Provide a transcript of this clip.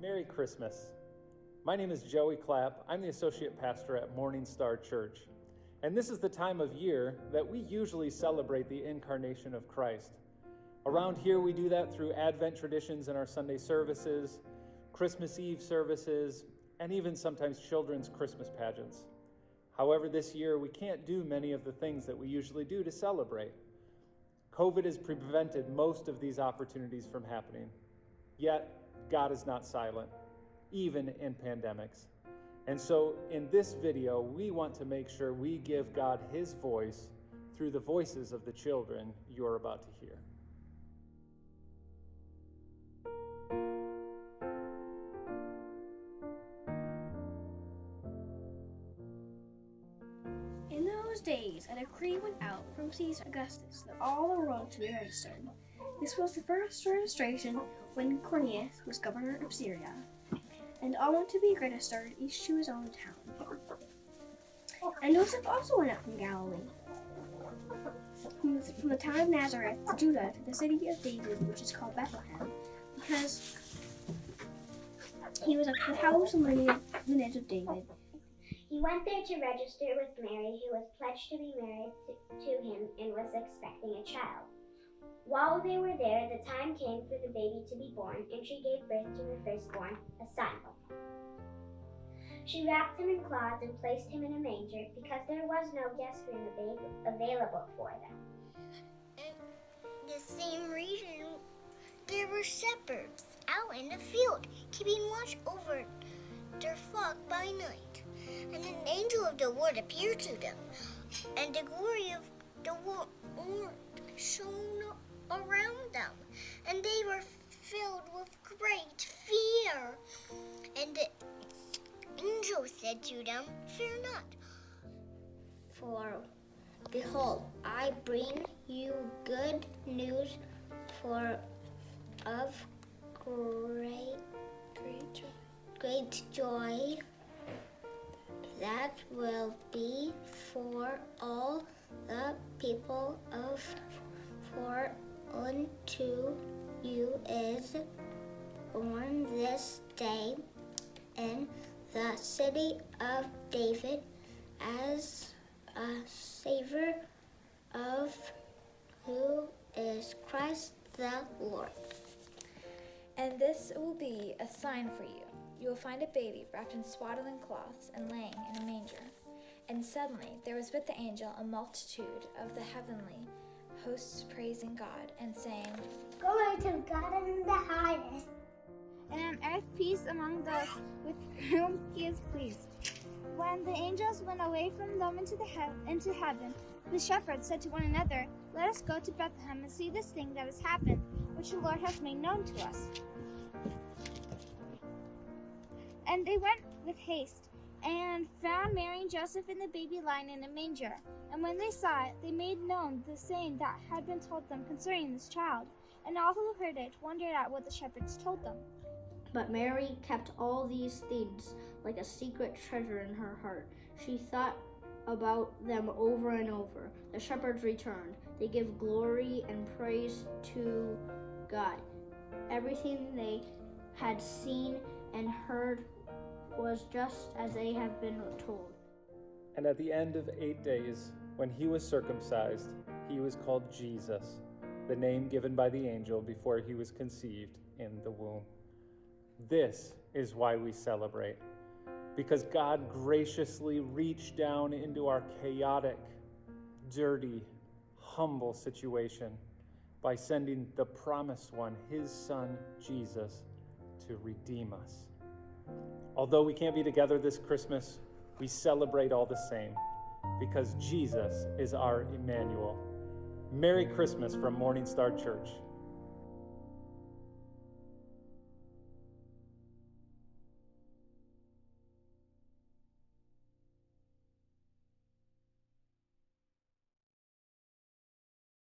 Merry Christmas. My name is Joey Clapp. I'm the Associate Pastor at Morning Star Church. And this is the time of year that we usually celebrate the incarnation of Christ. Around here, we do that through Advent traditions in our Sunday services, Christmas Eve services, and even sometimes children's Christmas pageants. However, this year, we can't do many of the things that we usually do to celebrate. COVID has prevented most of these opportunities from happening. Yet, God is not silent, even in pandemics. And so in this video, we want to make sure we give God his voice through the voices of the children you're about to hear. In those days, a decree went out from Caesar Augustus that all the world should be registered. This was the first registration when Quirinius was governor of Syria, and all went to be registered, each to his own town. And Joseph also went out from Galilee, from the town of Nazareth to Judah, to the city of David, which is called Bethlehem, because he was of the house and lineage of David. He went there to register with Mary, who was pledged to be married to him and was expecting a child. While they were there, the time came for the baby to be born, and she gave birth to her firstborn, a son. She wrapped him in cloths and placed him in a manger, because there was no guest room available for them. In the same region, there were shepherds out in the field, keeping watch over their flock by night. And an angel of the Lord appeared to them, and the glory of the Lord shone around them, and they were filled with great fear. And the angel said to them, "Fear not, for behold, I bring you good news of great joy that will be for all the people for unto you is born this day in the city of David as a Savior of who is Christ the Lord." And this will be a sign for you. You will find a baby wrapped in swaddling cloths and laying in a manger. And suddenly there was with the angel a multitude of the heavenly hosts praising God and saying, "Glory to God in the highest, and on earth peace among those with whom he is pleased." When the angels went away from them into heaven, the shepherds said to one another, "Let us go to Bethlehem and see this thing that has happened, which the Lord has made known to us." And they went with haste and found Mary and Joseph and the baby lying in a manger. And when they saw it, they made known the saying that had been told them concerning this child. And all who heard it wondered at what the shepherds told them. But Mary kept all these things like a secret treasure in her heart. She thought about them over and over. The shepherds returned. They give glory and praise to God. Everything they had seen and heard was just as they had been told. And at the end of 8 days, when he was circumcised, he was called Jesus, the name given by the angel before he was conceived in the womb. This is why we celebrate, because God graciously reached down into our chaotic, dirty, humble situation by sending the promised one, his son, Jesus, to redeem us. Although we can't be together this Christmas, we celebrate all the same, because Jesus is our Emmanuel. Merry Christmas from Morning Star Church.